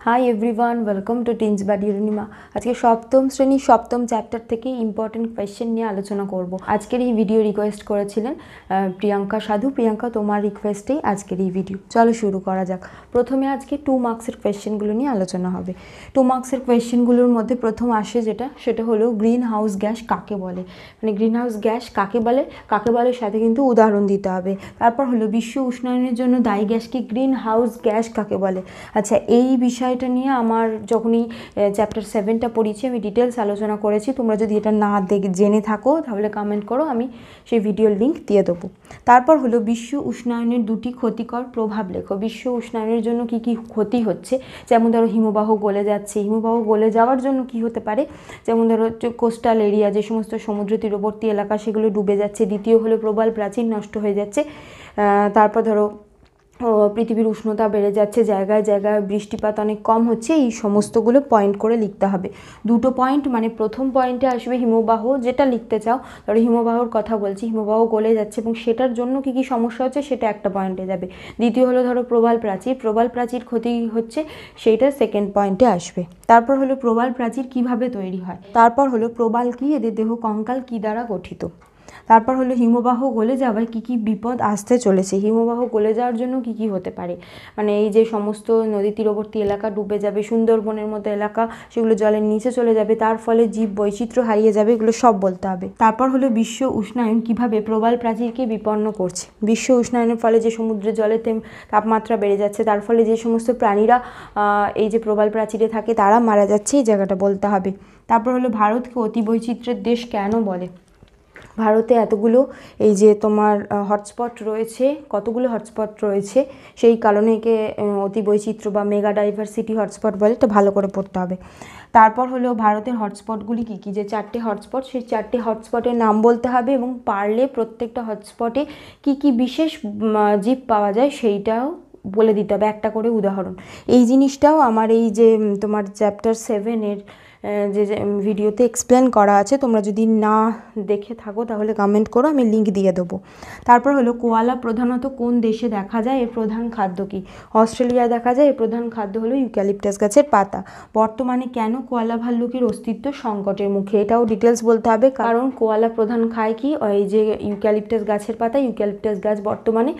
High everyone, welcome to teens by Arunima. আজকে সপ্তম শ্রেণীর সপ্তম চ্যাপ্টার থেকে ইম্পর্টেন্ট কোয়েশ্চেন নিয়ে আলোচনা করব। আজকের এই ভিডিও রিকোয়েস্ট করেছিলেন প্রিয়াঙ্কা সাধু। প্রিয়াঙ্কা, তোমার রিকোয়েস্টেই আজকের এই ভিডিও। চলো শুরু করা যাক। প্রথমে আজকে 2 মার্কসের কোয়েশ্চেনগুলো নিয়ে আলোচনা হবে। 2 মার্কসের কোয়েশ্চেনগুলোর মধ্যে প্রথম আসে সেটা হলো গ্রিন হাউস গ্যাস কাকে বলে। মানে গ্রিন হাউস গ্যাস কাকে বলে সাথে কিন্তু উদাহরণ দিতে হবে। তারপর হলো বিশ্ব উষ্ণায়নের জন্য দায়ী গ্যাসকে গ্রিন হাউস গ্যাস কাকে বলে। আচ্ছা, এই বিষয়টা নিয়ে আমার যখনই চ্যাপ্টার 7টা পড়িয়েছি আমি ডিটেলস আলোচনা করেছি। তোমরা যদি এটা না জেনে থাকো তাহলে কমেন্ট করো, আমি সেই ভিডিওর লিঙ্ক দিয়ে দেবো। তারপর হলো বিশ্ব উষ্ণায়নের 2টি ক্ষতিকর প্রভাব লেখো। বিশ্ব উষ্ণায়নের জন্য কি কি ক্ষতি হচ্ছে, যেমন ধরো হিমবাহ গলে যাচ্ছে। হিমবাহ গলে যাওয়ার জন্য কি হতে পারে, যেমন ধরো কোস্টাল এরিয়া, যে সমস্ত সমুদ্র তীরবর্তী এলাকা সেগুলো ডুবে যাচ্ছে। দ্বিতীয় হলো প্রবাল প্রাচীর নষ্ট হয়ে যাচ্ছে। তারপর ধরো পৃথিবীর উষ্ণতা বেড়ে যাচ্ছে, জায়গায় জায়গায় বৃষ্টিপাত অনেক কম হচ্ছে। এই সমস্তগুলো পয়েন্ট করে লিখতে হবে। 2টো পয়েন্ট, মানে প্রথম পয়েন্টে আসবে হিমবাহ, যেটা লিখতে চাও। ধরো হিমবাহর কথা বলছি, হিমবাহ গলে যাচ্ছে এবং সেটার জন্য কি কি সমস্যা হচ্ছে সেটা একটা পয়েন্টে যাবে। দ্বিতীয় হলো ধরো প্রবাল প্রাচীর ক্ষতি হচ্ছে, সেইটা সেকেন্ড পয়েন্টে আসবে। তারপর হলো প্রবাল প্রাচীর কিভাবে তৈরি হয়। তারপর হলো প্রবাল কি, এদের দেহ কঙ্কাল কি দ্বারা গঠিত। তারপর হলো হিমবাহ গলে যাওয়ায় কী কী বিপদ আসতে চলেছে। হিমবাহ গলে যাওয়ার জন্য কী কী হতে পারে, মানে এই যে সমস্ত নদী তীরবর্তী এলাকা ডুবে যাবে, সুন্দরবনের মতো এলাকা সেগুলো জলের নিচে চলে যাবে, তার ফলে জীব বৈচিত্র্য হারিয়ে যাবে, এগুলো সব বলতে হবে। তারপর হলো বিশ্ব উষ্ণায়ন কিভাবে প্রবাল প্রাচীরকে বিপন্ন করছে। বিশ্ব উষ্ণায়নের ফলে যে সমুদ্রের জলের তাপমাত্রা বেড়ে যাচ্ছে, তার ফলে যে সমস্ত প্রাণীরা এই যে প্রবাল প্রাচীরে থাকে তারা মারা যাচ্ছে, এই জায়গাটা বলতে হবে। তারপর হলো ভারতকে অতি বৈচিত্র্যের দেশ কেন বলে। ভারতে এতগুলো এই যে তোমার হটস্পট রয়েছে, কতগুলো হটস্পট রয়েছে, সেই কারণে একে অতি বৈচিত্র্য বা মেগা ডাইভার্সিটি হটস্পট বলে। এটা ভালো করে পড়তে হবে। তারপর হলো ভারতের হটস্পটগুলি কী কী, যে 4টে হটস্পট, সেই 4টে হটস্পটের নাম বলতে হবে এবং পারলে প্রত্যেকটা হটস্পটে কী কী বিশেষ জীব পাওয়া যায় সেইটাও বলে দিতে হবে, একটা করে উদাহরণ। এই জিনিসটাও আমার এই যে তোমার চ্যাপ্টার 7-এর যে ভিডিওতে এক্সপ্লেন করা আছে, তোমরা যদি না দেখে থাকো তাহলে কমেন্ট করো, আমি লিঙ্ক দিয়ে দেবো। তারপর হলো কোয়ালা প্রধানত কোন দেশে দেখা যায়, এর প্রধান খাদ্য কি। অস্ট্রেলিয়ায় দেখা যায়, এর প্রধান খাদ্য হলো ইউক্যালিপটাস গাছের পাতা। বর্তমানে কেন কোয়ালা ভাল্লুকের অস্তিত্ব সংকটের মুখে, এটাও ডিটেলস বলতে হবে, কারণ কোয়ালা প্রধান খায় কি, এই যে ইউক্যালিপটাস গাছের পাতা। ইউক্যালিপটাস গাছ বর্তমানে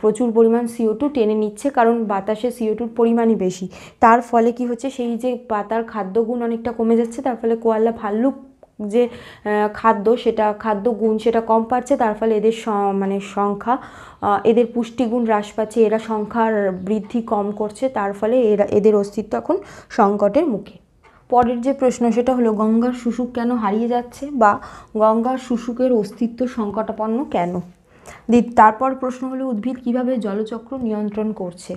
প্রচুর পরিমাণ CO2 টেনে নিচ্ছে, কারণ বাতাসে CO2-র পরিমাণই বেশি। তার ফলে কি হচ্ছে, সেই যে পাতার খাদ্যগুণ অনেকটা কমে যাচ্ছে, তার ফলে কোয়ালা ভাল্লুক যে খাদ্যগুণ সেটা কম পাচ্ছে। তার ফলে এদের সংখ্যা, এদের পুষ্টিগুণ হ্রাস পাচ্ছে, এরা সংখ্যার বৃদ্ধি কম করছে, তার ফলে এদের অস্তিত্ব এখন সংকটের মুখে। পরের যে প্রশ্ন সেটা হলো গঙ্গার শুশুক কেন হারিয়ে যাচ্ছে, বা গঙ্গার শুশুকের অস্তিত্ব সংকটাপন্ন কেন। তারপর প্রশ্ন হলো উদ্ভিদ কিভাবে জলচক্র নিয়ন্ত্রণ করছে।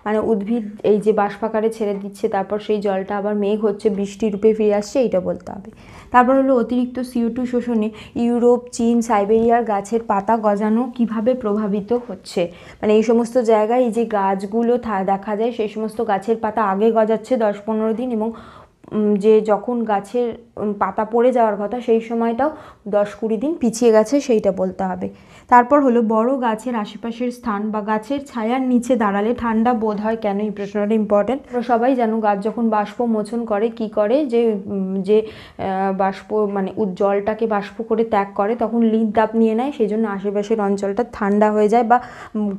মানে উদ্ভিদ এই যে বাষ্পাকারে ছেড়ে দিচ্ছে, তারপর সেই জলটা আবার মেঘ হচ্ছে, বৃষ্টি রূপে ফিরে আসছে, এইটা বলতে হবে। তারপর হলো অতিরিক্ত CO2 শোষণে ইউরোপ, চীন, সাইবেরিয়ার গাছের পাতা গজানো কিভাবে প্রভাবিত হচ্ছে। মানে এই সমস্ত জায়গায় এই যে গাছগুলো দেখা যায়, সেই সমস্ত গাছের পাতা আগে গজাচ্ছে 10-15 দিন, এবং যে যখন গাছের পাতা পড়ে যাওয়ার কথা সেই সময়টাও 10-20 দিন পিছিয়ে গেছে, সেইটা বলতে হবে। তারপর হলো বড় গাছের আশেপাশের স্থান বা গাছের ছায়ার নিচে দাঁড়ালে ঠান্ডা বোধ হয় কেন। এই প্রশ্নটা ইম্পর্টেন্ট। আমরা সবাই জানো গাছ যখন বাষ্প মোচন করে কি করে, যে বাষ্প মানে জলটাকে বাষ্প করে ত্যাগ করে, তখন লিন তাপ নিয়ে নেয়, সেই জন্য আশেপাশের অঞ্চলটা ঠান্ডা হয়ে যায়, বা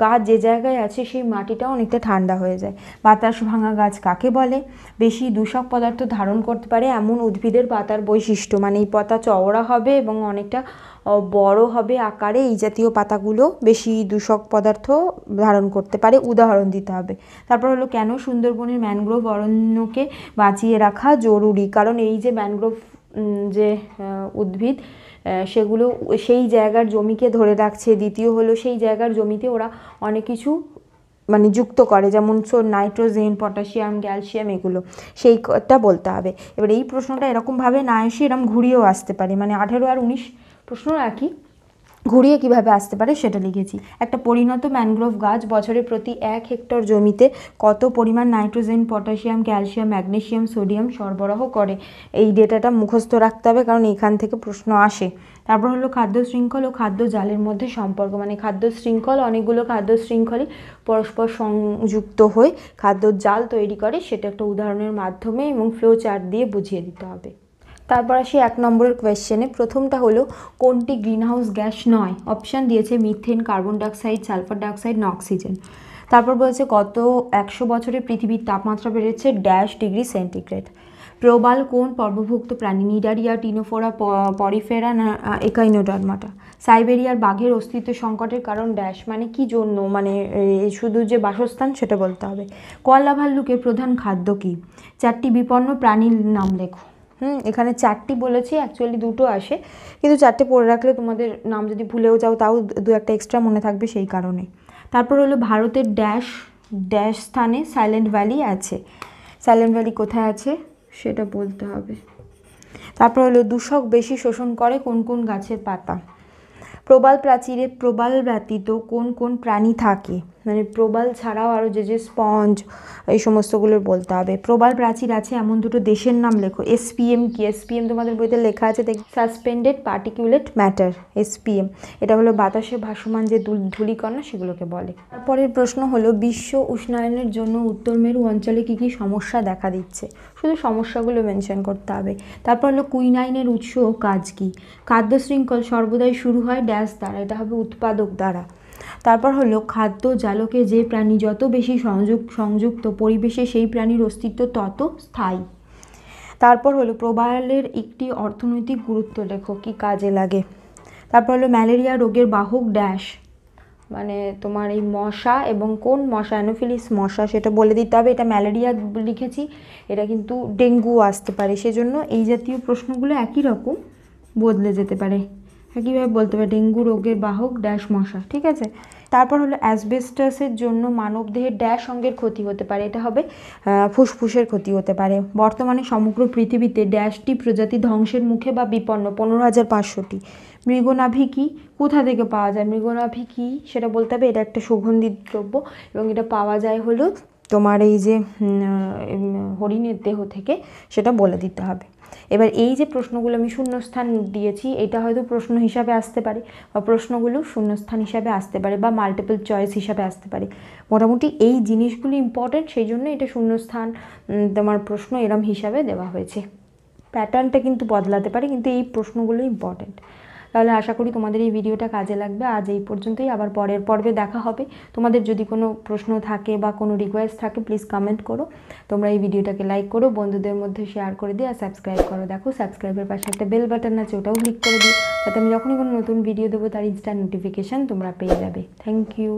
গাছ যে জায়গায় আছে সেই মাটিটাও অনেকটা ঠান্ডা হয়ে যায়। বাতাস ভাঙা গাছ কাকে বলে। বেশি দূষক পদার্থ ধারণ করতে পারে এমন উদ্ভিদের পাতার বৈশিষ্ট্য, মানে এই পাতা চওড়া হবে এবং অনেকটা বড় হবে আকারে, এই জাতীয় পাতাগুলো বেশি দূষক পদার্থ ধারণ করতে পারে, উদাহরণ দিতে হবে। তারপর হলো কেন সুন্দরবনের ম্যানগ্রোভ অরণ্যকে বাঁচিয়ে রাখা জরুরি, কারণ এই যে ম্যানগ্রোভ যে উদ্ভিদ সেগুলো সেই জায়গার জমিকে ধরে রাখছে। দ্বিতীয় হলো সেই জায়গার জমিতে ওরা অনেক কিছু মানে যুক্ত করে, যেমন নাইট্রোজেন, পটাশিয়াম, ক্যালসিয়াম, এগুলো সেইটা বলতে হবে। এবার এই প্রশ্নটা এরকমভাবে না এসে এরকম ঘুরিয়েও আসতে পারে, মানে 18 আর 19 প্রশ্ন একই, ঘুরিয়ে কিভাবে আসতে পারে সেটা লিখেছি। একটা পরিণত ম্যানগ্রোভ গাছ বছরে প্রতি 1 হেক্টর জমিতে কত পরিমাণ nitrogen, potassium, calcium, magnesium, sodium সরবরাহ করে। এই ডেটাটা মুখস্থ রাখতে হবে, কারণ এখান থেকে প্রশ্ন আসে। তারপর হলো খাদ্য শৃঙ্খল ও খাদ্য জালের মধ্যে সম্পর্ক, মানে খাদ্য শৃঙ্খল অনেকগুলো খাদ্য শৃঙ্খলই পরস্পর সংযুক্ত হয়ে খাদ্য জাল তৈরি করে, সেটা একটা উদাহরণের মাধ্যমে এবং ফ্লো চার্ট দিয়ে বুঝিয়ে দিতে হবে। তারপর আসি 1 নম্বরের কোয়েশ্চেনে। প্রথমটা হলো কোনটি গ্রিনহাউস গ্যাস নয়? অপশান দিয়েছে methane, carbon dioxide, sulphur dioxide না অক্সিজেন। তারপর বলেছে গত 100 বছরে পৃথিবীর তাপমাত্রা বেড়েছে -ডিগ্রি সেন্টিগ্রেড। প্রবাল কোন পর্বভুক্ত প্রাণী? নিডারিয়া, টিনোফোরা, পরিফেরা না একাইনোডার্মাটা। সাইবেরিয়ার বাঘের অস্তিত্ব সংকটের কারণ ড্যাশ, মানে কি জন্য, মানে শুধু যে বাসস্থান সেটা বলতে হবে। কোয়ালা ভাল্লুকের প্রধান খাদ্য কি? 4টি বিপন্ন প্রাণীর নাম লেখো। এখানে 4টি বলেছি, অ্যাকচুয়ালি 2টো আসে, কিন্তু 4টে পড়ে রাখলে তোমাদের নাম যদি ভুলেও যাও তাও 2-1টা এক্সট্রা মনে থাকবে সেই কারণে। তারপর হলো ভারতের ড্যাশ ড্যাশ স্থানে সাইলেন্ট ভ্যালি আছে। সাইলেন্ট ভ্যালি কোথায় আছে সেটা বলতে হবে। তারপর হলো দূষক বেশি শোষণ করে কোন কোন গাছের পাতা? প্রবাল প্রাচীরে প্রবাল ব্যতীত কোন কোন প্রাণী থাকে? মানে প্রবাল ছাড়াও আরও যে স্পঞ্জ এই সমস্তগুলোর বলতে হবে। প্রবাল প্রাচীর আছে এমন 2টো দেশের নাম লেখো। এসপিএম কি? এসপিএম তোমাদের বইতে লেখা আছে, দেখ, সাসপেন্ডেড পার্টিকুলেট ম্যাটার, এসপিএম। এটা হলো বাতাসে ভাসমান যে ধূলিকণা সেগুলোকে বলে। তারপরের প্রশ্ন হলো বিশ্ব উষ্ণায়নের জন্য উত্তর মেরু অঞ্চলে কী কী সমস্যা দেখা দিচ্ছে? শুধু সমস্যাগুলো মেনশন করতে হবে। তারপর হলো কুইনাইনের উৎস ও কাজ কী? খাদ্য শৃঙ্খল সর্বদাই শুরু হয় ড্যাশ দ্বারা, এটা হবে উৎপাদক দ্বারা। তারপর হলো খাদ্য জালকে যে প্রাণী যত বেশি সংযুক্ত পরিবেশে সেই প্রাণীর অস্তিত্ব তত স্থায়ী। তারপর হলো প্রবালের একটি অর্থনৈতিক গুরুত্ব লেখো, কি কাজে লাগে। তারপর হলো ম্যালেরিয়া রোগের বাহক ড্যাশ, মানে তোমার এই মশা, এবং কোন মশা, অ্যানোফিলিস মশা সেটা বলে দিতে হবে। এটা ম্যালেরিয়া লিখেছি, এটা কিন্তু ডেঙ্গু আসতে পারে, সেজন্য এই জাতীয় প্রশ্নগুলো একই রকম বদলে যেতে পারে, একইভাবে বলতে পারে ডেঙ্গু রোগের বাহক ড্যাশ মশা, ঠিক আছে। তারপর হলো অ্যাসবেস্টাসের জন্য মানবদেহের ড্যাশ অঙ্গের ক্ষতি হতে পারে, এটা হবে ফুসফুসের ক্ষতি হতে পারে। বর্তমানে সমগ্র পৃথিবীতে ড্যাশটি প্রজাতি ধ্বংসের মুখে বা বিপন্ন, 15,500টি। মৃগনাভি কি? কোথা থেকে পাওয়া যায়? মৃগনাভি কি সেটা বলতে হবে। এটা একটা সুগন্ধি দ্রব্য এবং এটা পাওয়া যায় হলো তোমার এই যে হরিণের দেহ থেকে, সেটা বলে দিতে হবে। এবার এই যে প্রশ্নগুলো আমি শূন্যস্থান দিয়েছি, এটা হয়তো প্রশ্ন হিসাবে আসতে পারে, বা প্রশ্নগুলো শূন্যস্থান হিসাবে আসতে পারে, বা মাল্টিপল চয়েস হিসাবে আসতে পারে। মোটামুটি এই জিনিসগুলো ইম্পর্টেন্ট, সেই জন্য এটা শূন্যস্থান তোমার প্রশ্ন এরম হিসাবে দেওয়া হয়েছে। প্যাটার্নটা কিন্তু বদলাতে পারে, কিন্তু এই প্রশ্নগুলো ইম্পর্টেন্ট। তাহলে আশা করি তোমাদের এই ভিডিওটা কাজে লাগবে। আজ এই পর্যন্তই, আবার পরের পর্বে দেখা হবে। তোমাদের যদি কোনো প্রশ্ন থাকে বা কোনো রিকোয়েস্ট থাকে প্লিজ কমেন্ট করো। তোমরা এই ভিডিওটাকে লাইক করো, বন্ধুদের মধ্যে শেয়ার করে দিও, আর সাবস্ক্রাইব করো। দেখো সাবস্ক্রাইবের পাশে একটা বেল বাটন আছে, ওটাও ক্লিক করে দিও, যাতে আমি যখনই কোনো নতুন ভিডিও দেবো তার ইনস্ট্যান্ট নোটিফিকেশান তোমরা পেয়ে যাবে। Thank you.